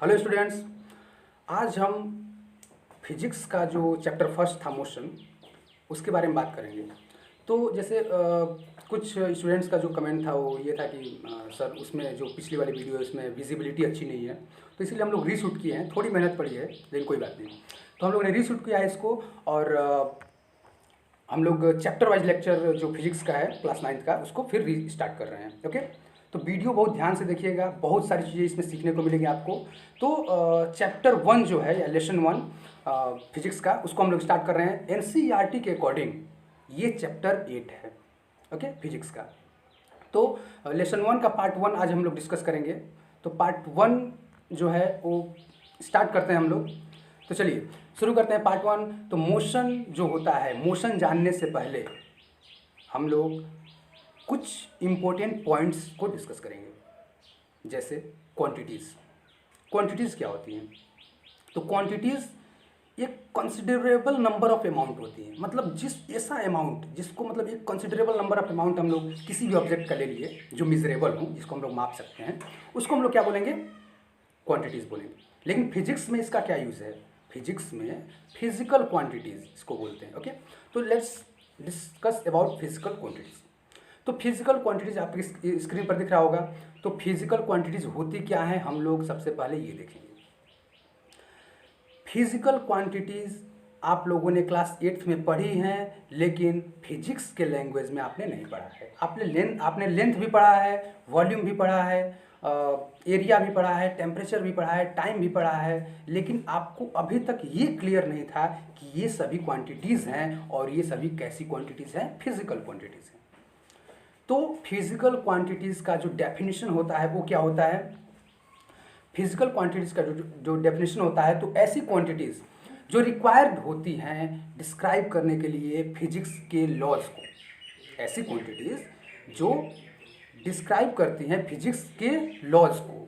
Hello students, आज हम physics का जो चैप्टर फर्स्ट था मोशन, उसके बारे में बात करेंगे। तो जैसे कुछ स्टूडेंट्स का जो कमेंट था वो ये था कि सर उसमें जो पिछली वाली वीडियो है उसमें विजिबिलिटी अच्छी नहीं है, तो इसीलिए हम लोग रीशूट किए हैं। थोड़ी मेहनत पड़ी है लेकिन कोई बात नहीं। तो हम लोगों ने रीशूट किया है इसको और हम लोग चैप्टर वाइज लेक्चर जो फिजिक्स का है क्लास 9th का उसको फिर रीस्टार्ट कर रहे हैं। ओके, तो वीडियो बहुत ध्यान से देखिएगा, बहुत सारी चीज़ें इसमें सीखने को मिलेंगी आपको। तो चैप्टर 1 जो है या लेसन 1 फिजिक्स का, उसको हम लोग स्टार्ट कर रहे हैं। एनसीईआरटी के अकॉर्डिंग ये चैप्टर 8 है, ओके, फिजिक्स का। तो लेसन 1 का पार्ट 1 आज हम लोग डिस्कस करेंगे। तो पार्ट 1 जो है वो स्टार्ट करते हैं हम लोग। तो चलिए शुरू करते हैं पार्ट 1। तो मोशन जो होता है, मोशन जानने से पहले हम लोग कुछ इम्पोर्टेंट पॉइंट्स को डिस्कस करेंगे, जैसे क्वांटिटीज़। क्वांटिटीज़ क्या होती हैं? तो क्वांटिटीज़ एक कंसिडरेबल नंबर ऑफ अमाउंट होती है, मतलब जिस ऐसा अमाउंट जिसको मतलब एक कंसिडरेबल नंबर ऑफ अमाउंट हम लोग किसी भी ऑब्जेक्ट का ले लिए जो मिजरेबल हो, जिसको हम लोग माप सकते हैं, उसको हम लोग क्या बोलेंगे? क्वांटिटीज़ बोलेंगे। लेकिन फिजिक्स में इसका क्या यूज़ है? फिजिक्स में फिजिकल क्वांटिटीज़ इसको बोलते हैं। ओके, तो let's discuss about physical quantities. तो फिजिकल क्वांटिटीज़ आपकी स्क्रीन पर दिख रहा होगा। तो फिजिकल क्वांटिटीज़ होती क्या है, हम लोग सबसे पहले ये देखेंगे। फिजिकल क्वांटिटीज़ आप लोगों ने क्लास 8th में पढ़ी हैं, लेकिन फिजिक्स के लैंग्वेज में आपने नहीं पढ़ा है। आपने लेंथ भी पढ़ा है, वॉल्यूम भी पढ़ा है, एरिया भी पढ़ा है, टेम्परेचर भी पढ़ा है, टाइम भी पढ़ा है, लेकिन आपको अभी तक ये क्लियर नहीं था कि ये सभी क्वांटिटीज़ हैं और ये सभी कैसी क्वांटिटीज़ हैं? फिजिकल क्वांटिटीज़ हैं। तो फिजिकल क्वांटिटीज़ का जो डेफिनेशन होता है वो क्या होता है? फिजिकल क्वांटिटीज़ का जो डेफिनेशन होता है, तो ऐसी क्वांटिटीज़ जो रिक्वायर्ड होती हैं डिस्क्राइब करने के लिए फिजिक्स के लॉज को, ऐसी क्वांटिटीज़ जो डिस्क्राइब करती हैं फिजिक्स के लॉज को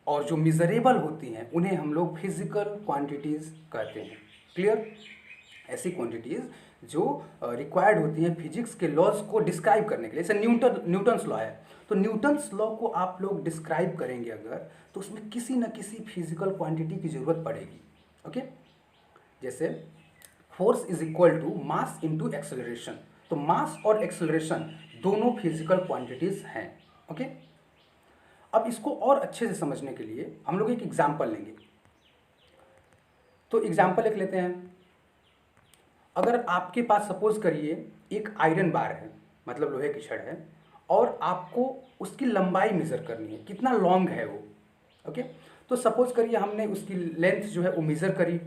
और जो मिजरेबल होती हैं उन्हें हम लोग फिजिकल क्वांटिटीज़ कहते हैं। क्लियर? ऐसी क्वांटिटीज़ जो रिक्वायर्ड होती हैं फिजिक्स के लॉज को डिस्क्राइब करने के लिए। जैसे न्यूटन्स लॉ है, तो न्यूटन्स लॉ को आप लोग डिस्क्राइब करेंगे अगर, तो उसमें किसी न किसी फिजिकल क्वांटिटी की ज़रूरत पड़ेगी। ओके, जैसे force is equal to mass into acceleration. तो मास और एक्सेलरेशन दोनों फिजिकल क्वांटिटीज़ हैं। ओके, अब इसको और अच्छे से समझने के लिए हम लोग एक एग्जाम्पल लेंगे। तो एग्जाम्पल लिख लेते हैं। अगर आपके पास सपोज करिए एक आयरन बार है, मतलब लोहे की छड़ है, और आपको उसकी लंबाई मेज़र करनी है, कितना लॉन्ग है वो। ओके, तो सपोज करिए हमने उसकी लेंथ जो है वो मेज़र करी,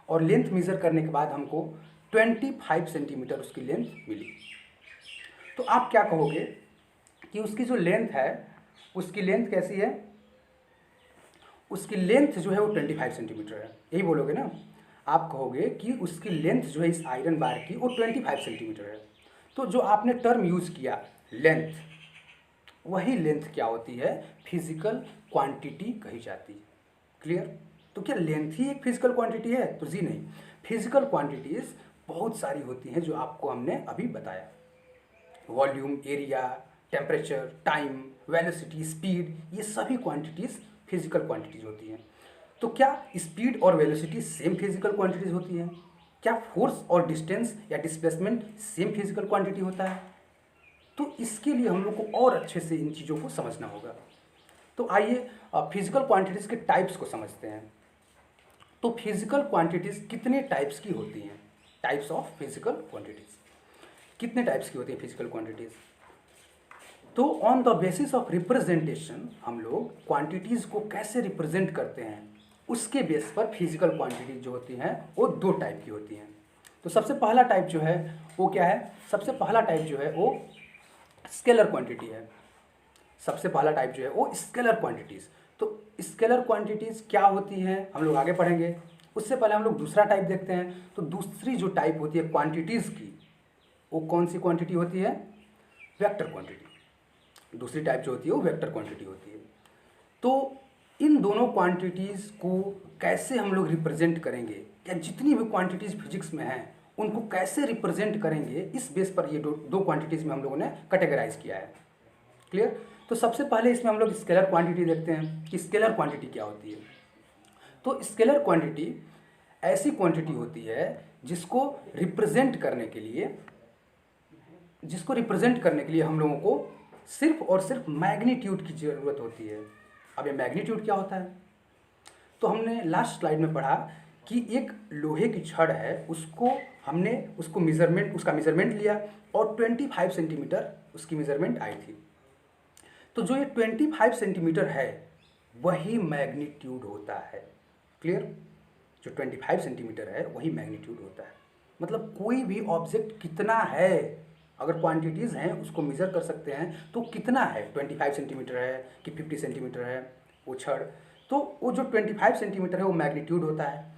और लेंथ मेज़र करने के बाद हमको 25 सेंटीमीटर उसकी लेंथ मिली। तो आप क्या कहोगे कि उसकी जो लेंथ है, उसकी लेंथ कैसी है? उसकी लेंथ जो है वो 25 सेंटीमीटर है, यही बोलोगे ना? आप कहोगे कि उसकी लेंथ जो है इस आयरन बार की वो 25 सेंटीमीटर है। तो जो आपने टर्म यूज़ किया लेंथ, वही लेंथ क्या होती है? फिजिकल क्वांटिटी कही जाती है। क्लियर? तो क्या लेंथ ही एक फिजिकल क्वांटिटी है? तो जी नहीं, फिजिकल क्वांटिटीज़ बहुत सारी होती हैं जो आपको हमने अभी बताया। Volume, area, temperature, time, velocity, speed, ये सभी क्वांटिटीज़ फिजिकल क्वांटिटीज़ होती हैं। तो क्या स्पीड और वेलोसिटी सेम फिजिकल क्वांटिटीज़ होती हैं? क्या फोर्स और डिस्टेंस या डिस्प्लेसमेंट सेम फिजिकल क्वांटिटी होता है? तो इसके लिए हम लोग को और अच्छे से इन चीज़ों को समझना होगा। तो आइए फिजिकल क्वांटिटीज़ के टाइप्स को समझते हैं। तो फिजिकल क्वांटिटीज़ कितने टाइप्स की होती हैं? टाइप्स ऑफ फिजिकल क्वांटिटीज़ कितने टाइप्स की होती हैं फिजिकल क्वांटिटीज़? तो on the basis of representation हम लोग क्वांटिटीज़ को कैसे रिप्रेजेंट करते हैं, उसके बेस पर फिजिकल क्वांटिटी जो होती हैं वो 2 टाइप की होती हैं। तो सबसे पहला टाइप जो है वो क्या है? सबसे पहला टाइप जो है वो स्केलर क्वांटिटी है। सबसे पहला टाइप जो है वो स्केलर क्वांटिटीज़। तो स्केलर क्वांटिटीज़ क्या होती हैं हम लोग आगे पढ़ेंगे। उससे पहले हम लोग दूसरा टाइप देखते हैं। तो दूसरी जो टाइप होती है क्वांटिटीज़ की, वो कौन सी क्वांटिटी होती है? Vector quantity. दूसरी टाइप जो होती है वो वेक्टर क्वांटिटी होती है। तो इन दोनों क्वांटिटीज़ को कैसे हम लोग रिप्रेजेंट करेंगे, या जितनी भी क्वांटिटीज़ फिजिक्स में हैं उनको कैसे रिप्रेजेंट करेंगे, इस बेस पर ये दो क्वांटिटीज़ में हम लोगों ने कैटेगराइज किया है। क्लियर? तो सबसे पहले इसमें हम लोग स्केलर क्वांटिटी देखते हैं कि स्केलर क्वांटिटी क्या होती है। तो स्केलर क्वांटिटी ऐसी क्वांटिटी होती है जिसको रिप्रेजेंट करने के लिए हम लोगों को सिर्फ और सिर्फ मैग्नीट्यूड की ज़रूरत होती है। अब ये मैग्नीट्यूड क्या होता है? तो हमने लास्ट स्लाइड में पढ़ा कि एक लोहे की छड़ है, हमने उसका मेज़रमेंट लिया और 25 सेंटीमीटर उसकी मेज़रमेंट आई थी। तो जो ये 25 सेंटीमीटर है वही मैग्नीट्यूड होता है। क्लियर? जो 25 सेंटीमीटर है वही मैग्नीट्यूड होता है। मतलब कोई भी ऑब्जेक्ट कितना है, अगर क्वांटिटीज़ हैं उसको मेज़र कर सकते हैं तो कितना है, 25 सेंटीमीटर है कि 50 सेंटीमीटर है वो छड़, तो वो जो 25 सेंटीमीटर है वो मैग्नीट्यूड होता है।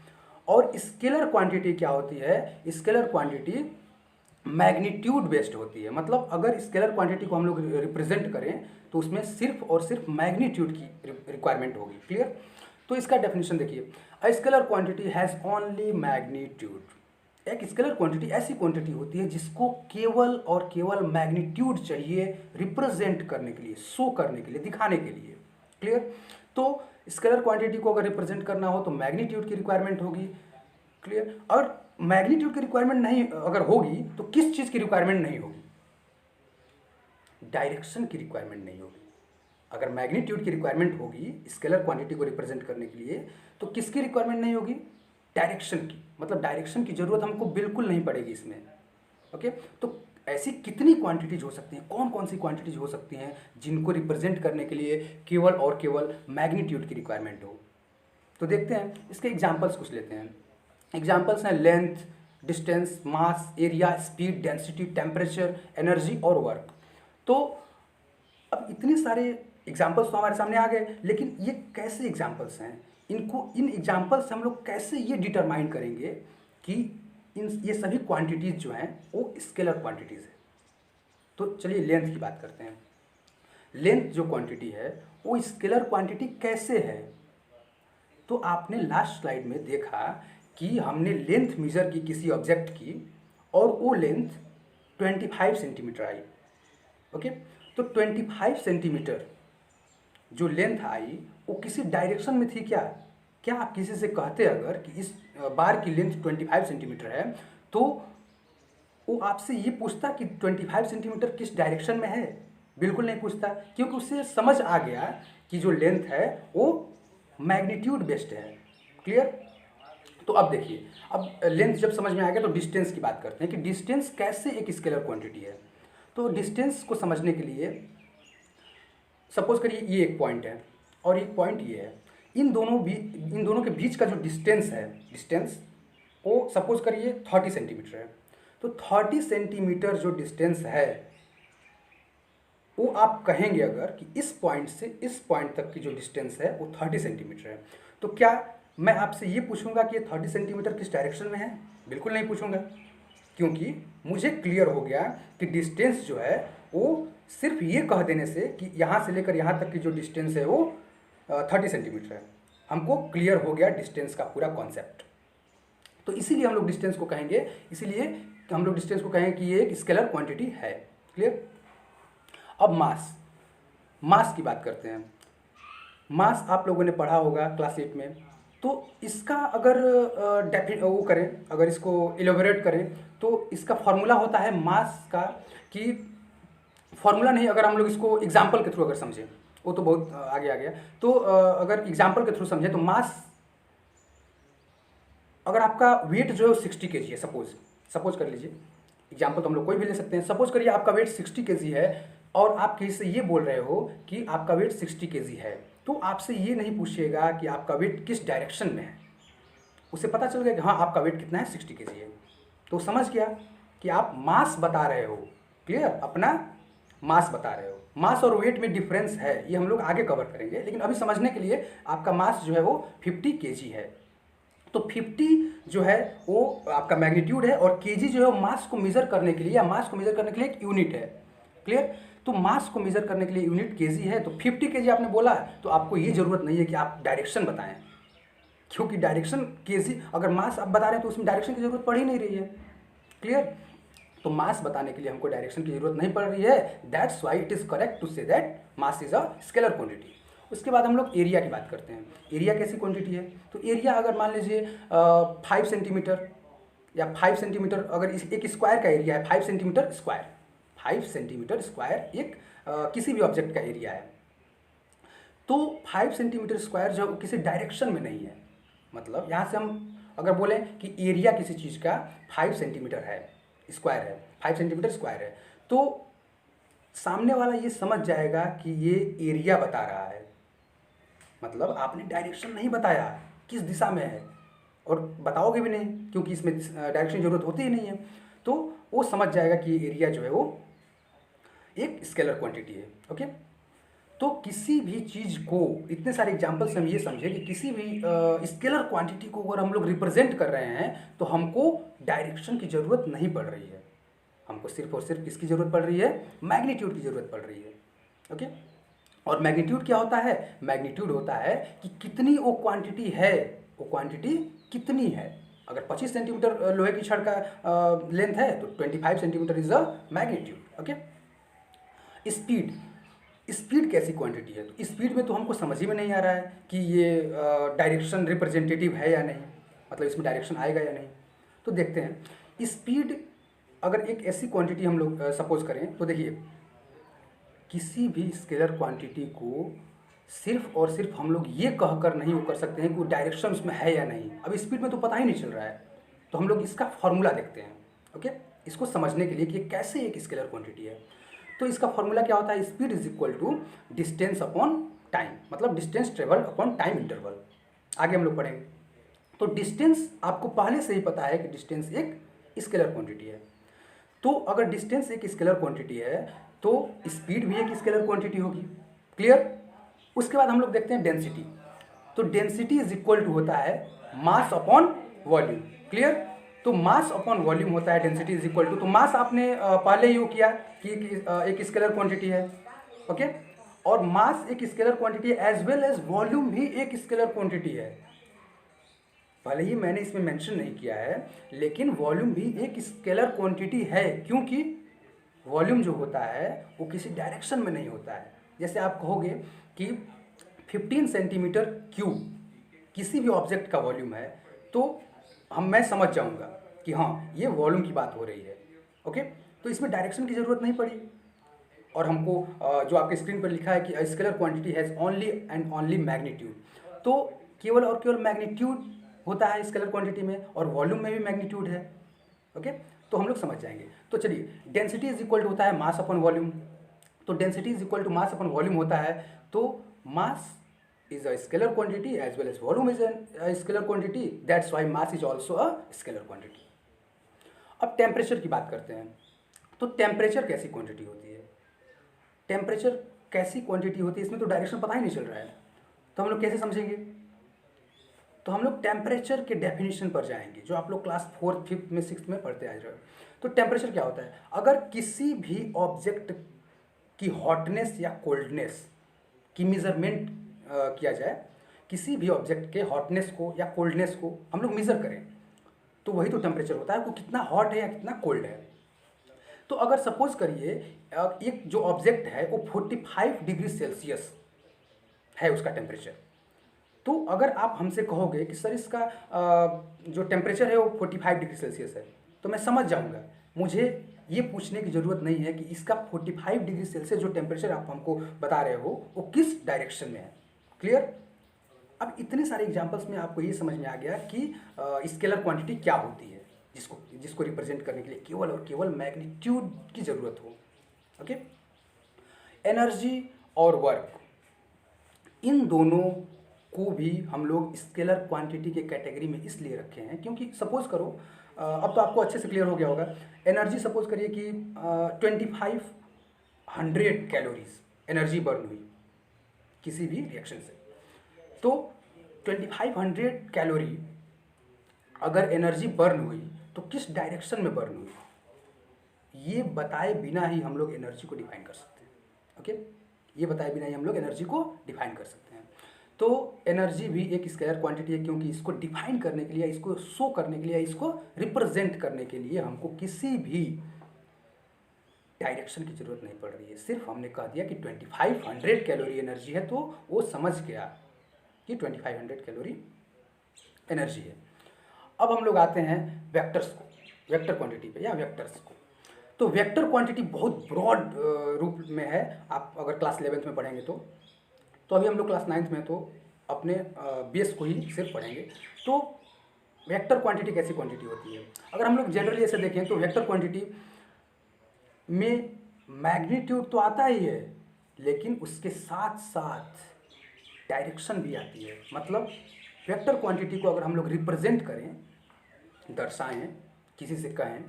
और स्केलर क्वांटिटी क्या होती है? स्केलर क्वांटिटी मैग्नीट्यूड बेस्ड होती है। मतलब अगर स्केलर क्वांटिटी को हम लोग रिप्रेजेंट करें तो उसमें सिर्फ और सिर्फ मैग्नीट्यूड की रिक्वायरमेंट होगी। क्लियर? तो इसका डेफिनेशन देखिए, अ scalar quantity has only magnitude. एक स्केलर क्वांटिटी ऐसी क्वांटिटी होती है जिसको केवल और केवल मैग्नीट्यूड चाहिए रिप्रेजेंट करने के लिए, शो करने के लिए, दिखाने के लिए। क्लियर? तो स्केलर क्वांटिटी को अगर रिप्रेजेंट करना हो तो मैग्नीट्यूड की रिक्वायरमेंट होगी। क्लियर? और मैग्नीट्यूड की रिक्वायरमेंट नहीं अगर होगी तो किस चीज़ की रिक्वायरमेंट नहीं होगी? डायरेक्शन की रिक्वायरमेंट नहीं होगी। अगर मैग्नीट्यूड की रिक्वायरमेंट होगी स्केलर क्वांटिटी को रिप्रेजेंट करने के लिए तो किसकी रिक्वायरमेंट नहीं होगी? डायरेक्शन की। मतलब डायरेक्शन की जरूरत हमको बिल्कुल नहीं पड़ेगी इसमें। ओके? तो ऐसी कितनी क्वांटिटीज हो सकती हैं, कौन कौन सी क्वांटिटीज हो सकती हैं जिनको रिप्रेजेंट करने के लिए केवल और केवल मैग्नीट्यूड की रिक्वायरमेंट हो? तो देखते हैं, इसके एग्जाम्पल्स कुछ लेते हैं। एग्जाम्पल्स हैं length, distance, mass, area, speed, density, temperature, energy और वर्क। तो अब इतने सारे एग्जाम्पल्स तो हमारे सामने आ गए, लेकिन ये कैसे एग्जाम्पल्स हैं? इन एग्जाम्पल्स से हम लोग कैसे ये डिटरमाइन करेंगे कि ये सभी क्वांटिटीज़ जो हैं वो स्केलर क्वांटिटीज़ है? तो चलिए लेंथ की बात करते हैं। लेंथ जो क्वांटिटी है वो स्केलर क्वांटिटी कैसे है? तो आपने लास्ट स्लाइड में देखा कि हमने लेंथ मेजर की किसी ऑब्जेक्ट की और वो लेंथ 25 सेंटीमीटर आई। ओके? तो 25 सेंटीमीटर जो लेंथ आई वो किसी डायरेक्शन में थी क्या? क्या आप किसी से कहते अगर कि इस बार की लेंथ 25 सेंटीमीटर है तो वो आपसे ये पूछता कि 25 सेंटीमीटर किस डायरेक्शन में है? बिल्कुल नहीं पूछता, क्योंकि उससे समझ आ गया कि जो लेंथ है वो मैग्नीट्यूड बेस्ड है। क्लियर? तो अब देखिए, अब लेंथ जब समझ में आ गया तो डिस्टेंस की बात करते हैं कि डिस्टेंस कैसे एक स्केलर क्वांटिटी है। तो डिस्टेंस को समझने के लिए सपोज करिए ये एक पॉइंट है और एक पॉइंट ये है, इन दोनों के बीच का जो डिस्टेंस वो सपोज करिए 30 सेंटीमीटर है। तो 30 सेंटीमीटर जो डिस्टेंस है वो आप कहेंगे अगर कि इस पॉइंट से इस पॉइंट तक की जो डिस्टेंस है वो 30 सेंटीमीटर है, तो क्या मैं आपसे ये पूछूंगा कि ये 30 सेंटीमीटर किस डायरेक्शन में है? बिल्कुल नहीं पूछूंगा, क्योंकि मुझे क्लियर हो गया कि डिस्टेंस जो है वो सिर्फ ये कह देने से कि यहाँ से लेकर यहाँ तक की जो डिस्टेंस है वो 30 सेंटीमीटर है, हमको क्लियर हो गया डिस्टेंस का पूरा कॉन्सेप्ट। तो इसीलिए हम लोग डिस्टेंस को कहेंगे कि ये एक स्केलर क्वांटिटी है। क्लियर? अब मास की बात करते हैं। मास आप लोगों ने पढ़ा होगा क्लास 8 में। तो इसका अगर अगर इसको एलोबरेट करें तो इसका फॉर्मूला होता है मास का, कि फॉर्मूला नहीं, अगर हम लोग इसको एग्जाम्पल के थ्रू अगर समझें, वो तो बहुत आगे आ गया, तो अगर एग्जाम्पल के थ्रू समझें तो मास, अगर आपका वेट जो है 60 kg है, सपोज कर लीजिए, एग्जाम्पल तो हम लोग कोई भी ले सकते हैं। सपोज करिए आपका वेट 60 kg है और आप किसी से ये बोल रहे हो कि आपका वेट 60 kg है, तो आपसे ये नहीं पूछिएगा कि आपका वेट किस डायरेक्शन में है। उसे पता चल गया कि हाँ आपका वेट कितना है, 60 kg है, तो समझ गया कि आप मास बता रहे हो। क्लियर? अपना मास बता रहे हो। मास और वेट में डिफरेंस है, ये हम लोग आगे कवर करेंगे, लेकिन अभी समझने के लिए आपका मास जो है वो 50 kg है। तो 50 जो है वो आपका मैग्नीट्यूड है और केजी जो है वो मास को मेजर करने के लिए एक यूनिट है। क्लियर? तो मास को मेजर करने के लिए यूनिट केजी है, तो 50 kg आपने बोला, तो आपको ये जरूरत नहीं है कि आप डायरेक्शन बताएं, क्योंकि डायरेक्शन केजी, अगर मास आप बता रहे हैं तो उसमें डायरेक्शन की जरूरत पड़ ही नहीं रही है। क्लियर? तो मास बताने के लिए हमको डायरेक्शन की जरूरत नहीं पड़ रही है। That's why it is correct to say that mass is a scalar quantity. उसके बाद हम लोग एरिया की बात करते हैं। एरिया कैसी क्वांटिटी है? तो एरिया अगर मान लीजिए 5 सेंटीमीटर या 5 सेंटीमीटर, अगर इस एक स्क्वायर का एरिया है 5 सेंटीमीटर स्क्वायर, 5 सेंटीमीटर स्क्वायर एक किसी भी ऑब्जेक्ट का एरिया है, तो 5 सेंटीमीटर स्क्वायर जो किसी डायरेक्शन में नहीं है, मतलब यहाँ से हम अगर बोलें कि एरिया किसी चीज़ का 5 सेंटीमीटर है, स्क्वायर है, 5 सेंटीमीटर स्क्वायर है, तो सामने वाला ये समझ जाएगा कि ये एरिया बता रहा है, मतलब आपने डायरेक्शन नहीं बताया किस दिशा में है, और बताओगे भी नहीं क्योंकि इसमें डायरेक्शन की जरूरत होती ही नहीं है, तो वो समझ जाएगा कि एरिया जो है वो एक स्केलर क्वांटिटी है। ओके, तो किसी भी चीज़ को, इतने सारे एग्जाम्पल से हम ये समझे कि किसी भी स्केलर क्वांटिटी को अगर हम लोग रिप्रेजेंट कर रहे हैं तो हमको डायरेक्शन की ज़रूरत नहीं पड़ रही है, हमको सिर्फ और सिर्फ किसकी ज़रूरत पड़ रही है? मैग्नीट्यूड की ज़रूरत पड़ रही है। ओके, और मैग्नीट्यूड क्या होता है? मैग्नीट्यूड होता है कि कितनी वो क्वांटिटी है, वो क्वांटिटी कितनी है। अगर 25 सेंटीमीटर लोहे की छड़ का लेंथ है तो 25 centimetre is a magnitude. Okay, speed, speed कैसी क्वांटिटी है? तो स्पीड में तो हमको समझ ही में नहीं आ रहा है कि ये डायरेक्शन रिप्रेजेंटेटिव है या नहीं, मतलब इसमें डायरेक्शन आएगा या नहीं। तो देखते हैं, स्पीड अगर एक ऐसी क्वांटिटी हम लोग सपोज करें, तो देखिए किसी भी स्केलर क्वांटिटी को सिर्फ और सिर्फ हम लोग ये कहकर नहीं वो कर सकते हैं कि वो डायरेक्शन उसमें है या नहीं। अब स्पीड में तो पता ही नहीं चल रहा है, तो हम लोग इसका फॉर्मूला देखते हैं। ओके, इसको समझने के लिए कि कैसे एक स्केलर क्वांटिटी है, तो इसका फॉर्मूला क्या होता है? Speed is equal to distance upon time, मतलब distance travel upon time interval. आगे हम लोग पढ़ेंगे। तो डिस्टेंस आपको पहले से ही पता है कि डिस्टेंस एक स्केलर क्वांटिटी है, तो अगर डिस्टेंस एक स्केलर क्वांटिटी है तो स्पीड भी एक स्केलर क्वांटिटी होगी। क्लियर? उसके बाद हम लोग देखते हैं डेंसिटी। तो डेंसिटी इज इक्वल टू होता है मास अपॉन वॉल्यूम। क्लियर? तो मास अपॉन वॉल्यूम होता है डेंसिटी इज इक्वल टू, तो मास आपने पहले ही वो किया कि एक स्केलर क्वांटिटी है। ओके, और मास एक स्केलर क्वांटिटी है एज वेल एज वॉल्यूम भी एक स्केलर क्वांटिटी है। भले ही मैंने इसमें मेंशन नहीं किया है, लेकिन वॉल्यूम भी एक स्केलर क्वांटिटी है, क्योंकि वॉल्यूम जो होता है वो किसी डायरेक्शन में नहीं होता है। जैसे आप कहोगे कि 15 सेंटीमीटर क्यूब किसी भी ऑब्जेक्ट का वॉल्यूम है, तो मैं समझ जाऊंगा कि हाँ ये वॉल्यूम की बात हो रही है। ओके, तो इसमें डायरेक्शन की ज़रूरत नहीं पड़ी, और हमको जो आपके स्क्रीन पर लिखा है कि scalar quantity has only and only magnitude, तो केवल और केवल मैग्नीट्यूड होता है स्केलर क्वांटिटी में, और वॉल्यूम में भी मैग्नीट्यूड है। ओके, तो हम लोग समझ जाएंगे। तो चलिए, डेंसिटी इज इक्वल टू होता है मास अपॉन वॉल्यूम, तो density is equal to mass upon volume होता है, तो mass is a scalar quantity as well as volume is a scalar quantity, that's why mass is also a scalar quantity। अब temperature की बात करते हैं। तो टेम्परेचर कैसी क्वांटिटी होती है? टेम्परेचर कैसी क्वांटिटी होती है? इसमें तो डायरेक्शन पता ही नहीं चल रहा है, तो हम लोग कैसे समझेंगे? तो हम लोग टेम्परेचर के डेफिनेशन पर जाएंगे, जो आप लोग क्लास 4th 5th में 6th में पढ़ते आ रहे हो। तो टेम्परेचर क्या होता है? अगर किसी भी ऑब्जेक्ट की हॉटनेस या कोल्डनेस की मेजरमेंट किया जाए, किसी भी ऑब्जेक्ट के हॉटनेस को या कोल्डनेस को हम लोग मेज़र करें, तो वही तो टेम्परेचर होता है, वो कितना हॉट है या कितना कोल्ड है। तो अगर सपोज करिए एक जो ऑब्जेक्ट है वो 45 डिग्री सेल्सियस है उसका टेम्परेचर, तो अगर आप हमसे कहोगे कि सर इसका जो टेम्परेचर है वो 45 डिग्री सेल्सियस है, तो मैं समझ जाऊंगा, मुझे ये पूछने की ज़रूरत नहीं है कि इसका 45 डिग्री सेल्सियस जो टेम्परेचर आप हमको बता रहे हो वो किस डायरेक्शन में है। क्लियर? अब इतने सारे एग्जांपल्स में आपको ये समझ में आ गया कि स्केलर क्वांटिटी क्या होती है, जिसको रिप्रेजेंट करने के लिए केवल और केवल मैग्नीट्यूड की ज़रूरत हो। ओके, एनर्जी और वर्क, इन दोनों को भी हम लोग स्केलर क्वांटिटी के कैटेगरी में इसलिए रखे हैं क्योंकि सपोज करो, अब तो आपको अच्छे से क्लियर हो गया होगा, एनर्जी सपोज करिए कि 2500 कैलोरीज एनर्जी बर्न हुई किसी भी रिएक्शन से, तो 2500 कैलोरी अगर एनर्जी बर्न हुई तो किस डायरेक्शन में बर्न हुई, ये बताए बिना ही हम लोग एनर्जी को डिफाइन कर सकते हैं। ओके, ये बताए बिना ही हम लोग एनर्जी को डिफाइन कर सकते हैं। तो एनर्जी भी एक स्केलर क्वांटिटी है, क्योंकि इसको डिफाइन करने के लिए, इसको शो करने के लिए, इसको रिप्रेजेंट करने के लिए हमको किसी भी डायरेक्शन की ज़रूरत नहीं पड़ रही है, सिर्फ हमने कह दिया कि 2500 कैलोरी एनर्जी है, तो वो समझ गया कि 2500 कैलोरी एनर्जी है। अब हम लोग आते हैं वेक्टर्स को, वेक्टर क्वांटिटी पे या वेक्टर्स को। तो वेक्टर क्वांटिटी बहुत ब्रॉड रूप में है, आप अगर क्लास 11th में पढ़ेंगे तो अभी हम लोग क्लास 9th में तो अपने बेस को ही सिर्फ पढ़ेंगे। तो वेक्टर क्वांटिटी कैसी क्वांटिटी होती है, अगर हम लोग जनरली ऐसे देखें तो वेक्टर क्वांटिटी में मैग्नीट्यूड तो आता ही है, लेकिन उसके साथ साथ डायरेक्शन भी आती है। मतलब वेक्टर क्वांटिटी को अगर हम लोग रिप्रेजेंट करें, दर्शाएं, किसी से कहें,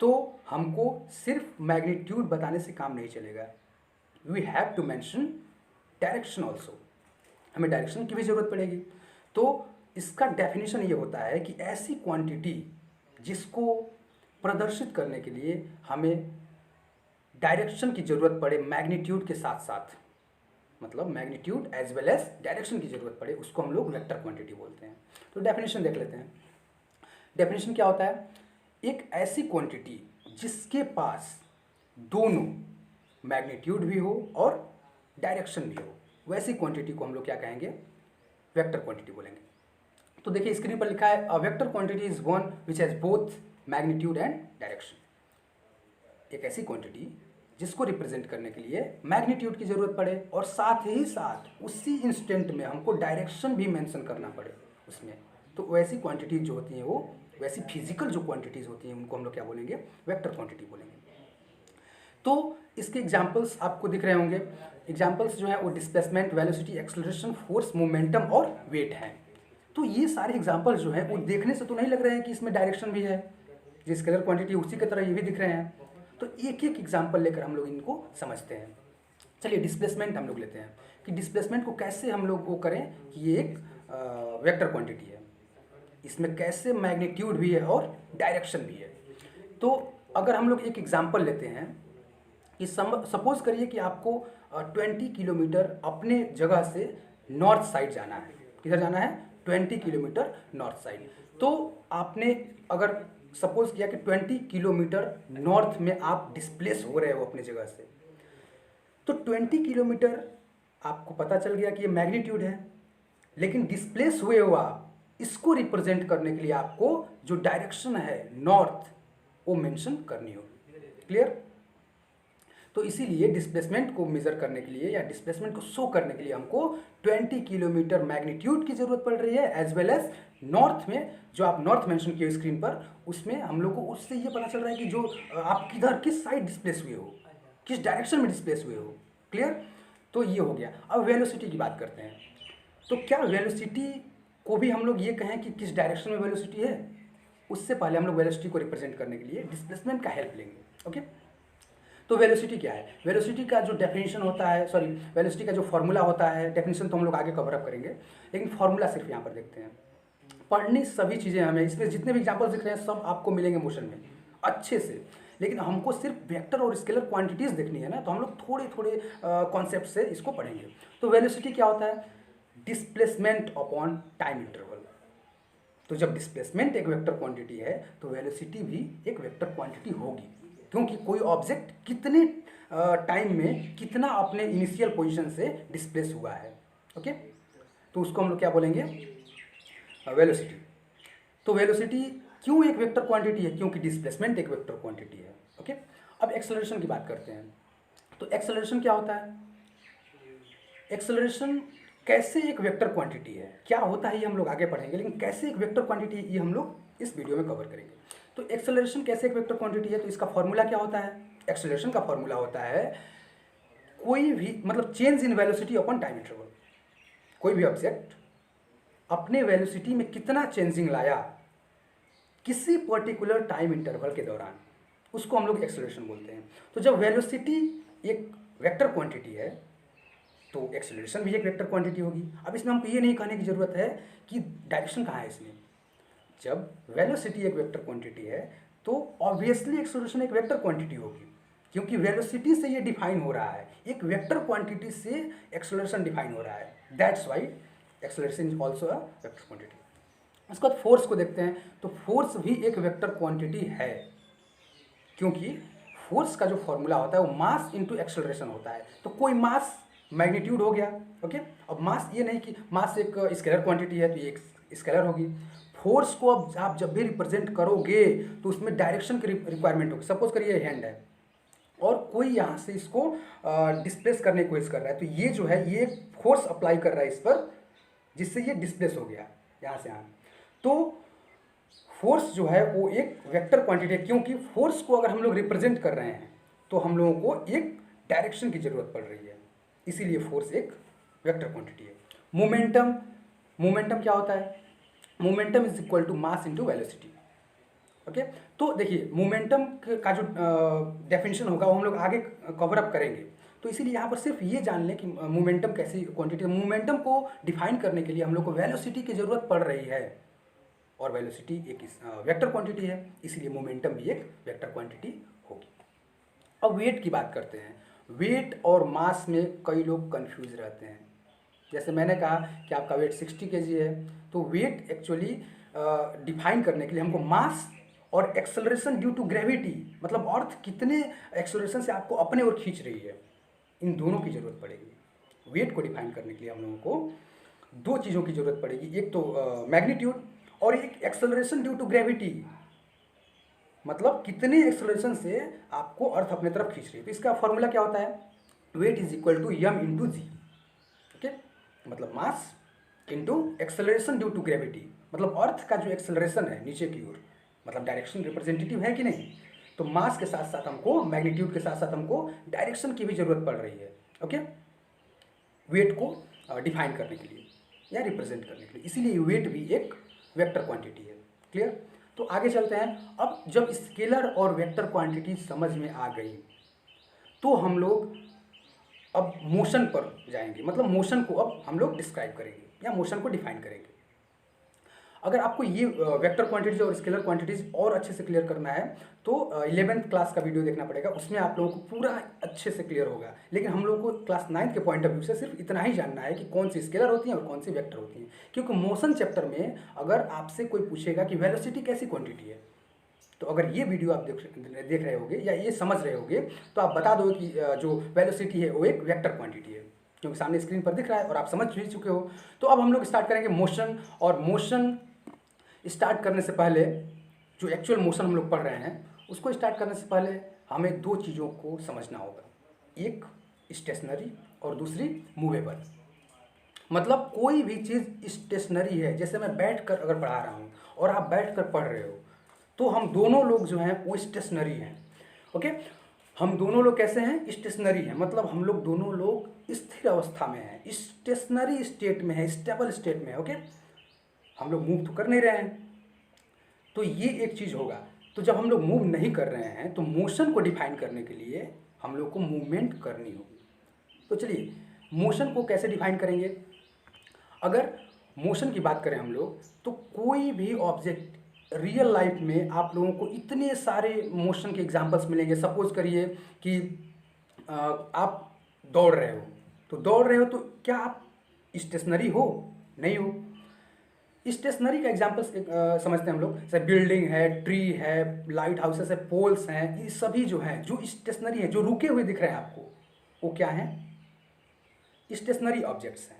तो हमको सिर्फ मैग्नीट्यूड बताने से काम नहीं चलेगा, we have to mention direction also, हमें डायरेक्शन की भी ज़रूरत पड़ेगी। तो इसका डेफिनेशन ये होता है कि ऐसी क्वांटिटी जिसको प्रदर्शित करने के लिए हमें डायरेक्शन की ज़रूरत पड़े मैग्नीट्यूड के साथ साथ, मतलब magnitude as well as direction की ज़रूरत पड़े, उसको हम लोग वेक्टर क्वांटिटी बोलते हैं। तो डेफिनेशन देख लेते हैं। डेफिनेशन क्या होता है, एक ऐसी क्वांटिटी जिसके पास दोनों मैग्नीट्यूड भी हो और डायरेक्शन भी हो, वैसी क्वांटिटी को हम लोग क्या कहेंगे, वेक्टर क्वांटिटी बोलेंगे। तो देखिए स्क्रीन पर लिखा है, a vector quantity is one which has both magnitude and direction. एक ऐसी क्वांटिटी जिसको रिप्रेजेंट करने के लिए मैग्नीट्यूड की जरूरत पड़े और साथ ही साथ उसी इंस्टेंट में हमको डायरेक्शन भी मेंशन करना पड़े उसमें, तो वैसी क्वांटिटी जो होती हैं, वो वैसी फिजिकल जो क्वांटिटीज़ होती हैं, उनको हम लोग क्या बोलेंगे, वेक्टर क्वांटिटी बोलेंगे। तो इसके एग्जाम्पल्स आपको दिख रहे होंगे। एग्जाम्पल्स जो है वो displacement, velocity, acceleration, force, momentum और वेट हैं। तो ये सारे एग्जाम्पल्स जो हैं वो देखने से तो नहीं लग रहे हैं कि इसमें डायरेक्शन भी है, जो स्केलर क्वांटिटी उसी की तरह ये भी दिख रहे हैं। तो एक एक एग्जाम्पल लेकर हम लोग इनको समझते हैं। चलिए डिस्प्लेसमेंट हम लोग लेते हैं कि डिस्प्लेसमेंट को कैसे हम लोग वो करें कि ये एक वेक्टर क्वांटिटी है, इसमें कैसे मैग्नीट्यूड भी है और डायरेक्शन भी है। तो अगर हम लोग एक एग्जाम्पल लेते हैं कि सपोज करिए कि आपको 20 किलोमीटर अपने जगह से नॉर्थ साइड जाना है। किधर जाना है, 20 किलोमीटर नॉर्थ साइड। तो आपने अगर सपोज किया कि 20 किलोमीटर नॉर्थ में आप डिस्प्लेस हो रहे हो अपने जगह से, तो 20 किलोमीटर आपको पता चल गया कि ये मैग्नीट्यूड है, लेकिन डिस्प्लेस हुए हो आप, इसको रिप्रेजेंट करने के लिए आपको जो डायरेक्शन है नॉर्थ, वो मेंशन करनी होगी। क्लियर? तो इसीलिए डिस्प्लेसमेंट को मेजर करने के लिए या डिस्प्लेसमेंट को शो करने के लिए हमको 20 किलोमीटर मैग्नीट्यूड की जरूरत पड़ रही है, एज वेल एज नॉर्थ में जो आप नॉर्थ मेंशन किए स्क्रीन पर, उसमें हम लोग को उससे ये पता चल रहा है कि जो आप किधर किस साइड डिस्प्लेस हुए हो, किस डायरेक्शन में डिस्प्लेस हुए हो। क्लियर? तो ये हो गया। अब वेलोसिटी की बात करते हैं। तो क्या वेलोसिटी को भी हम लोग ये कहें कि किस डायरेक्शन में वेलोसिटी है, उससे पहले हम लोग वेलोसिटी को रिप्रेजेंट करने के लिए डिस्प्लेसमेंट का हेल्प लेंगे। ओके, तो वेलोसिटी क्या है, वेलोसिटी का जो डेफिनेशन होता है, वेलोसिटी का जो फॉर्मूला होता है, डेफिनेशन तो हम लोग आगे कवर अप करेंगे, लेकिन फॉर्मूला सिर्फ यहाँ पर देखते हैं। पढ़नी सभी चीज़ें हमें, इसमें जितने भी एग्जाम्पल्स दिख रहे हैं सब आपको मिलेंगे मोशन में अच्छे से, लेकिन हमको सिर्फ वेक्टर और स्केलर क्वांटिटीज़ देखनी है ना, तो हम लोग थोड़े थोड़े कॉन्सेप्ट से इसको पढ़ेंगे। तो वेलोसिटी क्या होता है, डिस्प्लेसमेंट अपॉन टाइम इंटरवल। तो जब डिस्प्लेसमेंट एक वेक्टर क्वांटिटी है तो वेलोसिटी भी एक वेक्टर क्वांटिटी होगी, क्योंकि कोई ऑब्जेक्ट कितने टाइम में कितना अपने इनिशियल पोजीशन से डिस्प्लेस हुआ है। ओके, तो उसको हम लोग क्या बोलेंगे, वेलोसिटी। तो वेलोसिटी क्यों एक वेक्टर क्वांटिटी है, क्योंकि डिस्प्लेसमेंट एक वेक्टर क्वांटिटी है। ओके, अब एक्सेलरेशन की बात करते हैं। तो एक्सेलरेशन क्या होता है, एक्सेलरेशन कैसे एक वेक्टर क्वांटिटी है, क्या होता है ये हम लोग आगे पढ़ेंगे, लेकिन कैसे एक वेक्टर क्वांटिटी ये हम लोग इस वीडियो में कवर करेंगे। तो एक्सेलरेशन कैसे एक वेक्टर क्वांटिटी है, तो इसका फॉर्मूला क्या होता है, एक्सेलरेशन का फॉर्मूला होता है कोई भी मतलब change in velocity upon time interval. कोई भी ऑब्जेक्ट अपने वेलोसिटी में कितना चेंजिंग लाया किसी पर्टिकुलर टाइम इंटरवल के दौरान, उसको हम लोग एक्सेलरेशन बोलते हैं। तो जब वेलोसिटी एक वेक्टर क्वांटिटी है तो एक्सेलरेशन भी एक वेक्टर क्वांटिटी होगी। अब इसमें हमको ये नहीं कहने की ज़रूरत है कि डायरेक्शन कहाँ है इसमें। जब वेलोसिटी एक वेक्टर क्वांटिटी है तो ऑब्वियसली एक्सेलरेशन एक वेक्टर क्वांटिटी होगी, क्योंकि वेलोसिटी से ये डिफाइन हो रहा है, एक वेक्टर क्वांटिटी से एक्सेलरेशन डिफाइन हो रहा है, that's Y acceleration is also a vector quantity. इसके बाद फोर्स को देखते हैं। तो फोर्स भी एक वेक्टर क्वांटिटी है, क्योंकि फोर्स का जो फॉर्मूला होता है वो मास इंटू एक्सेलरेशन होता है। तो कोई मास मैग्नीट्यूड हो गया, ओके। अब मास ये नहीं कि मास एक स्केलर क्वांटिटी है तो ये एक स्केलर होगी। फोर्स को अब आप जब भी रिप्रेजेंट करोगे तो उसमें डायरेक्शन की रिक्वायरमेंट होगी। सपोज करिए हैंड है और कोई यहाँ से इसको डिस्प्लेस करने की कोशिश कर रहा है, तो ये जो है ये फोर्स अप्लाई कर रहा है इस पर, जिससे ये डिस्प्लेस हो गया यहाँ से यहाँ। तो फोर्स जो है वो एक वेक्टर क्वांटिटी है, क्योंकि फोर्स को अगर हम लोग रिप्रेजेंट कर रहे हैं तो हम लोगों को एक डायरेक्शन की जरूरत पड़ रही है, इसीलिए फोर्स एक वेक्टर क्वांटिटी है। मोमेंटम, मोमेंटम क्या होता है? Momentum is equal to mass into velocity, okay. तो देखिए मोमेंटम का जो डेफिनेशन होगा वो हम लोग आगे कवर अप करेंगे, तो इसीलिए यहाँ पर सिर्फ ये जान लें कि मोमेंटम कैसी क्वांटिटी है। मोमेंटम को डिफाइन करने के लिए हम लोग को वेलोसिटी की जरूरत पड़ रही है, और वेलोसिटी एक वेक्टर क्वांटिटी है, इसलिए मोमेंटम भी एक वेक्टर क्वांटिटी होगी। अब वेट की बात करते हैं। वेट और मास में कई लोग कंफ्यूज रहते हैं। जैसे मैंने कहा कि आपका वेट 60 kg है, तो वेट एक्चुअली डिफाइन करने के लिए हमको मास और एक्सेलरेशन ड्यू टू ग्रेविटी, मतलब अर्थ कितने एक्सेलरेशन से आपको अपने ओर खींच रही है, इन दोनों की जरूरत पड़ेगी। वेट को डिफाइन करने के लिए हम लोगों को दो चीज़ों की जरूरत पड़ेगी, एक तो मैग्नीट्यूड और एक एक्सेलरेशन ड्यू टू ग्रेविटी, मतलब कितने एक्सेलरेशन से आपको अर्थ अपने तरफ खींच रही है। तो इसका फॉर्मूला क्या होता है? Weight is equal to m into G, okay. मतलब mass into acceleration due to gravity, मतलब अर्थ का जो एक्सेलरेशन है नीचे की ओर, मतलब डायरेक्शन रिप्रेजेंटेटिव है कि नहीं। तो मास के साथ साथ हमको, मैग्नीट्यूड के साथ साथ हमको डायरेक्शन की भी जरूरत पड़ रही है, ओके, वेट को डिफाइन करने के लिए या रिप्रेजेंट करने के लिए, इसीलिए वेट भी एक वेक्टर क्वांटिटी है। क्लियर? तो आगे चलते हैं। अब जब स्केलर और वेक्टर क्वांटिटी समझ में आ गई तो हम लोग अब मोशन पर जाएंगे, मतलब मोशन को अब हम लोग डिस्क्राइब करेंगे या मोशन को डिफाइन करेंगे। अगर आपको ये वेक्टर क्वांटिटीज और स्केलर क्वांटिटीज और अच्छे से क्लियर करना है तो 11th क्लास का वीडियो देखना पड़ेगा, उसमें आप लोगों को पूरा अच्छे से क्लियर होगा। लेकिन हम लोगों को क्लास 9th के पॉइंट ऑफ व्यू से सिर्फ इतना ही जानना है कि कौन सी स्केलर होती हैं और कौन सी वेक्टर होती हैं। क्योंकि मोशन चैप्टर में अगर आपसे कोई पूछेगा कि वेलोसिटी कैसी क्वांटिटी है, तो अगर ये वीडियो आप देख रहे होगे या ये समझ रहे होगे तो आप बता दो कि जो वेलोसिटी है वो एक वेक्टर क्वांटिटी है, क्योंकि सामने स्क्रीन पर दिख रहा है और आप समझ भी चुके हो। तो अब हम लोग स्टार्ट करेंगे मोशन। और मोशन स्टार्ट करने से पहले, जो एक्चुअल मोशन हम लोग पढ़ रहे हैं उसको स्टार्ट करने से पहले हमें दो चीज़ों को समझना होगा, एक स्टेशनरी और दूसरी मूवेबल। मतलब कोई भी चीज़ स्टेशनरी है, जैसे मैं बैठ कर अगर पढ़ा रहा हूँ और आप बैठ कर पढ़ रहे हो, तो हम दोनों लोग जो हैं वो स्टेशनरी हैं, ओके। हम दोनों लोग कैसे हैं? स्टेशनरी हैं, मतलब हम लोग दोनों लोग स्थिर अवस्था में हैं, स्टेशनरी स्टेट में है, स्टेबल स्टेट में है, ओके। हम लोग मूव तो कर नहीं रहे हैं, तो ये एक चीज़ होगा। तो जब हम लोग मूव नहीं कर रहे हैं तो मोशन को डिफाइन करने के लिए हम लोग को मूवमेंट करनी होगी। तो चलिए मोशन को कैसे डिफाइन करेंगे। अगर मोशन की बात करें हम लोग, तो कोई भी ऑब्जेक्ट रियल लाइफ में आप लोगों को इतने सारे मोशन के एग्जांपल्स मिलेंगे। सपोज करिए कि आप दौड़ रहे हो, तो दौड़ रहे हो तो क्या आप स्टेशनरी हो? नहीं हो। स्टेशनरी का एग्जाम्पल समझते हैं हम लोग, जैसे बिल्डिंग है, ट्री है, लाइट हाउसेस है, पोल्स हैं, ये सभी जो हैं जो स्टेशनरी है, जो रुके हुए दिख रहे हैं आपको, वो क्या हैं? स्टेशनरी ऑब्जेक्ट्स हैं।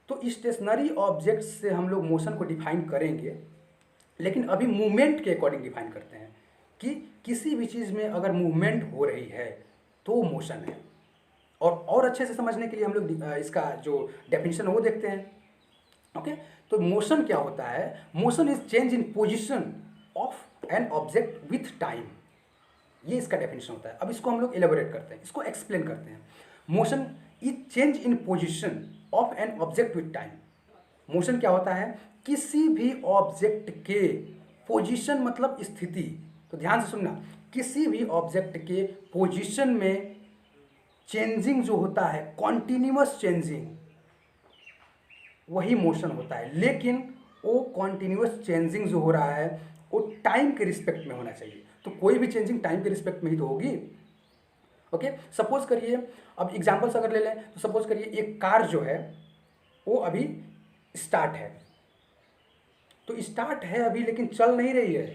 तो स्टेशनरी ऑब्जेक्ट्स से हम लोग मोशन को डिफाइन करेंगे, लेकिन अभी मूवमेंट के अकॉर्डिंग डिफाइन करते हैं कि किसी भी चीज़ में अगर मूवमेंट हो रही है तो मोशन है। और अच्छे से समझने के लिए हम लोग इसका जो डेफिनेशन है वो देखते हैं, ओके। तो मोशन क्या होता है? Motion is change in position of an object with time, ये इसका डेफिनेशन होता है। अब इसको हम लोग एलेबोरेट करते हैं, इसको एक्सप्लेन करते हैं। Motion is change in position of an object with time. Motion क्या होता है? किसी भी ऑब्जेक्ट के पोजीशन मतलब स्थिति, तो ध्यान से सुनना, किसी भी ऑब्जेक्ट के पोजीशन में चेंजिंग जो होता है, कॉन्टिन्यूअस चेंजिंग, वही मोशन होता है। लेकिन वो कॉन्टिन्यूअस चेंजिंग जो हो रहा है वो टाइम के रिस्पेक्ट में होना चाहिए। तो कोई भी चेंजिंग टाइम के रिस्पेक्ट में ही तो होगी, ओके। सपोज करिए, अब एग्जांपल्स अगर ले लें तो सपोज करिए एक कार जो है वो अभी स्टार्ट है, तो स्टार्ट है अभी लेकिन चल नहीं रही है।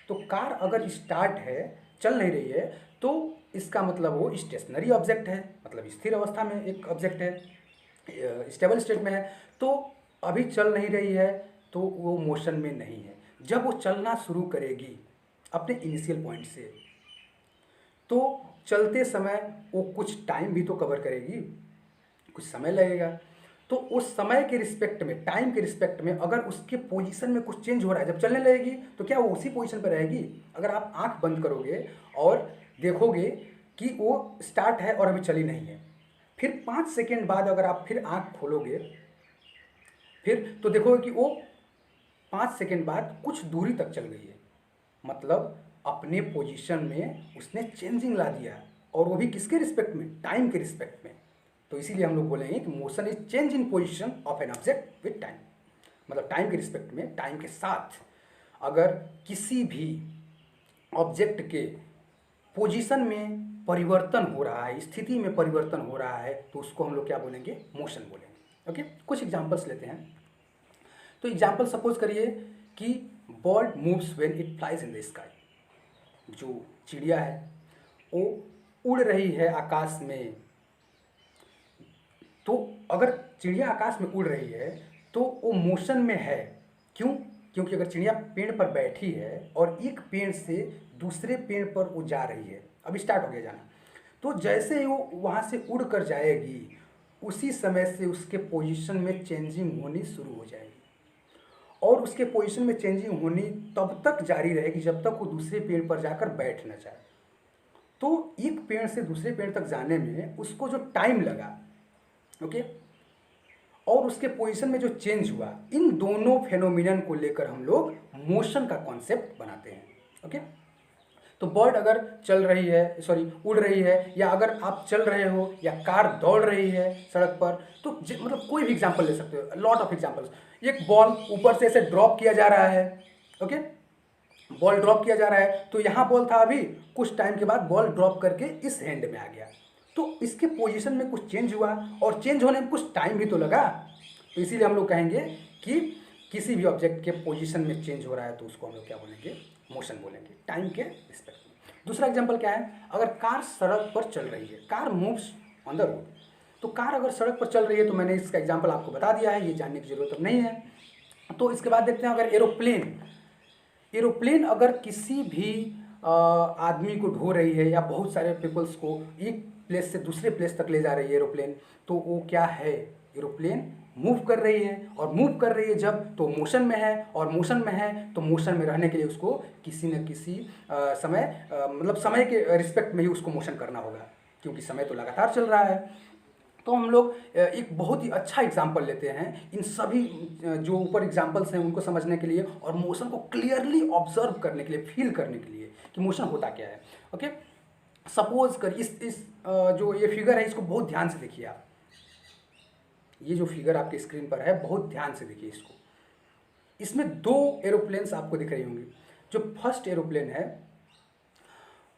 तो कार अगर स्टार्ट है, चल नहीं रही है, तो इसका मतलब वो स्टेशनरी ऑब्जेक्ट है, मतलब स्थिर अवस्था में एक ऑब्जेक्ट है, स्टेबल स्टेट में है। तो अभी चल नहीं रही है तो वो मोशन में नहीं है। जब वो चलना शुरू करेगी अपने इनिशियल पॉइंट से, तो चलते समय वो कुछ टाइम भी तो कवर करेगी, कुछ समय लगेगा। तो उस समय के रिस्पेक्ट में, टाइम के रिस्पेक्ट में, अगर उसके पोजीशन में कुछ चेंज हो रहा है, जब चलने लगेगी तो क्या वो उसी पोजीशन पर रहेगी? अगर आप आंख बंद करोगे और देखोगे कि वो स्टार्ट है और अभी चली नहीं है, फिर 5 सेकेंड बाद अगर आप फिर आंख खोलोगे फिर, तो देखोगे कि वो 5 सेकेंड बाद कुछ दूरी तक चल गई है, मतलब अपने पोजीशन में उसने चेंजिंग ला दिया, और वो भी किसके रिस्पेक्ट में? टाइम के रिस्पेक्ट में। तो इसीलिए हम लोग बोलेंगे कि motion is change in position of an object with time, मतलब टाइम के रिस्पेक्ट में, टाइम के साथ अगर किसी भी ऑब्जेक्ट के पोजीशन में परिवर्तन हो रहा है, स्थिति में परिवर्तन हो रहा है, तो उसको हम लोग क्या बोलेंगे? मोशन बोलेंगे। ओके, कुछ एग्जांपल्स लेते हैं। तो एग्जांपल सपोज करिए कि bird moves when it flies in the sky. जो चिड़िया है वो उड़ रही है आकाश में। तो अगर चिड़िया आकाश में उड़ रही है तो वो मोशन में है। क्यों? क्योंकि अगर चिड़िया पेड़ पर बैठी है और एक पेड़ से दूसरे पेड़ पर वो जा रही है, अभी स्टार्ट हो गया जाना, तो जैसे ही वो वहाँ से उड़ कर जाएगी, उसी समय से उसके पोजीशन में चेंजिंग होनी शुरू हो जाएगी, और उसके पोजीशन में चेंजिंग होनी तब तक जारी रहेगी जब तक वो दूसरे पेड़ पर जाकर बैठ न जाए। तो एक पेड़ से दूसरे पेड़ तक जाने में उसको जो टाइम लगा, ओके, और उसके पोजीशन में जो चेंज हुआ, इन दोनों फेनोमिनन को लेकर हम लोग मोशन का कॉन्सेप्ट बनाते हैं। ओके, तो बर्ड अगर चल रही है, सॉरी उड़ रही है, या अगर आप चल रहे हो या कार दौड़ रही है सड़क पर, तो मतलब कोई भी एग्जांपल ले सकते हो, लॉट ऑफ एग्जांपल्स। एक बॉल ऊपर से ऐसे ड्रॉप किया जा रहा है, ओके, बॉल ड्रॉप किया जा रहा है, तो यहाँ बॉल था, अभी कुछ टाइम के बाद बॉल ड्रॉप करके इस हैंड में आ गया, तो इसके पोजीशन में कुछ चेंज हुआ, और चेंज होने में कुछ टाइम भी तो लगा। तो इसीलिए हम लोग कहेंगे कि किसी भी ऑब्जेक्ट के पोजीशन में चेंज हो रहा है तो उसको हम लोग क्या बोलेंगे? मोशन बोलेंगे, टाइम के रिस्पेक्ट में। दूसरा एग्जांपल क्या है? अगर कार सड़क पर चल रही है, car moves on the road. तो कार अगर सड़क पर चल रही है, तो मैंने इसका एग्जांपल आपको बता दिया है, ये जानने की जरूरत अब नहीं है। तो इसके बाद देखते हैं, अगर एरोप्लेन अगर किसी भी आदमी को ढो रही है या बहुत सारे पीपल्स को एक प्लेस से दूसरे प्लेस तक ले जा रही है एरोप्लेन, तो वो क्या है? एरोप्लेन मूव कर रही है, और मूव कर रही है जब, तो मोशन में है, और मोशन में है तो मोशन में रहने के लिए उसको किसी न किसी समय मतलब समय के रिस्पेक्ट में ही उसको मोशन करना होगा, क्योंकि समय तो लगातार चल रहा है। तो हम लोग एक बहुत ही अच्छा एग्जाम्पल लेते हैं इन सभी जो ऊपर एग्जाम्पल्स हैं उनको समझने के लिए, और मोशन को क्लियरली ऑब्जर्व करने के लिए, फील करने के लिए कि मोशन होता क्या है। ओके, सपोज कर इस जो ये फिगर है, इसको बहुत ध्यान से देखिए आप। ये जो फिगर आपके स्क्रीन पर है, बहुत ध्यान से देखिए इसको। इसमें दो एरोप्लेन्स आपको दिख रही होंगी। जो फर्स्ट एरोप्लेन है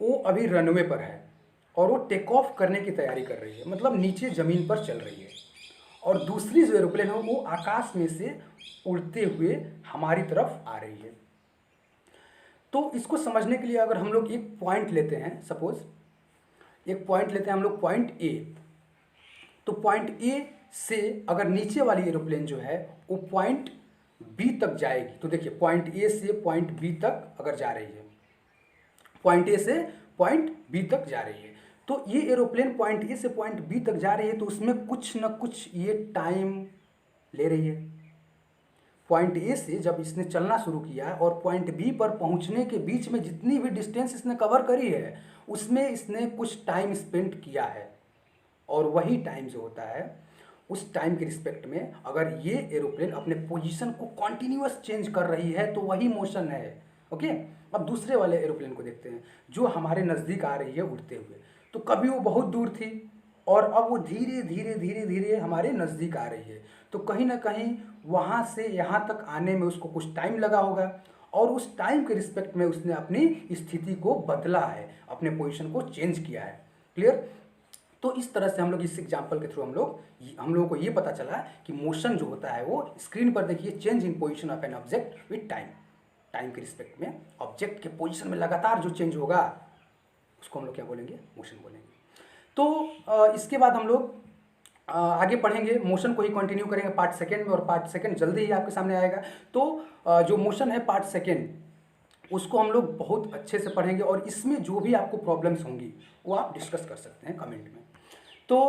वो अभी रनवे पर है, और वो टेक ऑफ करने की तैयारी कर रही है, मतलब नीचे ज़मीन पर चल रही है। और दूसरी जो एरोप्लेन है वो आकाश में से उड़ते हुए हमारी तरफ आ रही है। तो इसको समझने के लिए अगर हम लोग एक पॉइंट लेते हैं, सपोज एक पॉइंट लेते हैं हम लोग, पॉइंट ए। तो पॉइंट ए से अगर नीचे वाली एरोप्लेन जो है वो पॉइंट बी तक जाएगी, तो देखिए पॉइंट ए से पॉइंट बी तक अगर जा रही है, पॉइंट ए से पॉइंट बी तक जा रही है, तो ये एरोप्लेन पॉइंट ए से पॉइंट बी तक जा रही है, तो उसमें कुछ न कुछ ये टाइम ले रही है। पॉइंट ए से जब इसने चलना शुरू किया और पॉइंट बी पर पहुंचने के बीच में जितनी भी डिस्टेंस इसने कवर करी है, उसमें इसने कुछ टाइम स्पेंड किया है, और वही टाइम जो होता है, उस टाइम के रिस्पेक्ट में अगर ये एरोप्लेन अपने पोजीशन को कॉन्टिन्यूअस चेंज कर रही है तो वही मोशन है। ओके, अब दूसरे वाले एरोप्लेन को देखते हैं जो हमारे नज़दीक आ रही है उड़ते हुए। तो कभी वो बहुत दूर थी और अब वो धीरे धीरे धीरे धीरे हमारे नज़दीक आ रही है, तो कहीं ना कहीं वहाँ से यहाँ तक आने में उसको कुछ टाइम लगा होगा, और उस टाइम के रिस्पेक्ट में उसने अपनी स्थिति को बदला है, अपने पोजीशन को चेंज किया है। क्लियर? तो इस तरह से हम लोग इस एग्जाम्पल के थ्रू हम लोगों को ये पता चला कि मोशन जो होता है वो स्क्रीन पर देखिए, change in position of an object with time, time के रिस्पेक्ट में ऑब्जेक्ट के पोजीशन में लगातार जो चेंज होगा उसको हम लोग क्या बोलेंगे, मोशन बोलेंगे। तो इसके बाद हम लोग आगे पढ़ेंगे, मोशन को ही कंटिन्यू करेंगे पार्ट सेकेंड में, और पार्ट सेकेंड जल्दी ही आपके सामने आएगा। तो जो मोशन है पार्ट सेकेंड, उसको हम लोग बहुत अच्छे से पढ़ेंगे, और इसमें जो भी आपको प्रॉब्लम्स होंगी वो आप डिस्कस कर सकते हैं कमेंट में। तो